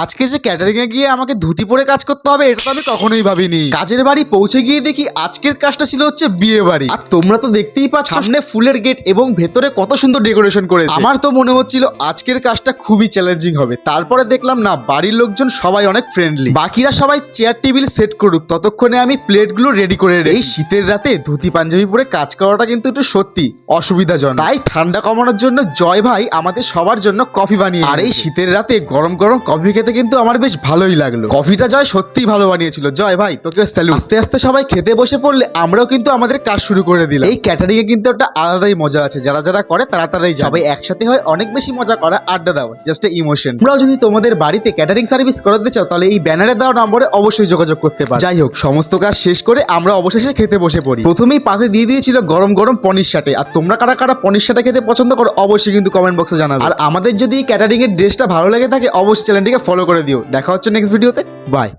আজকে যে ক্যাটারিং এ গিয়ে আমাকে ধুতি পরে কাজ করতে হবে এটা তো আমি কখনোই ভাবিনি। কাজের বাড়ি পৌঁছে গিয়ে দেখি আজকের কাজটা ছিল হচ্ছে বিয়ে বাড়ি। আর তোমরা তো দেখতেই পাচ্ছ সামনে ফুলের গেট এবং ভেতরে কত সুন্দর ডেকোরেশন করেছে। আমার তো মনে হচ্ছিল আজকের কাজটা খুবই চ্যালেঞ্জিং হবে, তারপরে দেখলাম না, বাড়ির লোকজন সবাই অনেক ফ্রেন্ডলি। বাকিরা সবাই চেয়ার টেবিল সেট করুক, ততক্ষণে আমি প্লেটগুলো রেডি করে এই শীতের রাতে ধুতি পাঞ্জাবি পরে কাজ করাটা কিন্তু একটু সত্যি অসুবিধাজনক। তাই ঠান্ডা কমানোর জন্য জয় ভাই আমাদের সবার জন্য কফি বানিয়ে, আর এই শীতের রাতে গরম গরম কফি খেতে কিন্তু আমার বেশ ভালোই লাগলো। কফিটা জয় সত্যিই ভালো বানিয়েছিল। জয় ভাই তোকে স্যালুট। আস্তে আস্তে সবাই খেতে বসে পড়লে আমরাও কিন্তু আমাদের কাজ শুরু করে দিলাম। এই ক্যাটারিং এ কিন্তু একটা আলাদাই মজা আছে, যারা যারা করে তারা তারাই সবাই একসাথে হয়, অনেক বেশি মজা করা, আড্ডা দাও, জাস্ট ইমোশন। তোমরাও যদি তোমাদের বাড়িতে ক্যাটারিং সার্ভিস করাতে চাও তাহলে এই ব্যানারে দেওয়া নম্বরে অবশ্যই যোগাযোগ করতে পারো। যাই হোক, সমস্ত কাজ শেষ করে আমরা অবশেষে খেতে বসে পড়ি। প্রথমেই পাতে দিয়ে দিয়েছিল গরম গরম পনির সাটে। আর তোমরা কারা কারা পনির সাটে খেতে পছন্দ করো অবশ্যই কিন্তু কমেন্ট বক্সে জানাবে। আর আমাদের যদি ক্যাটারিং এর ড্রেসটা ভালো লেগে থাকে অবশ্যই চ্যানেলটিকে ফলো করে দিও। দেখা হচ্ছে নেক্সট ভিডিওতে। বাই।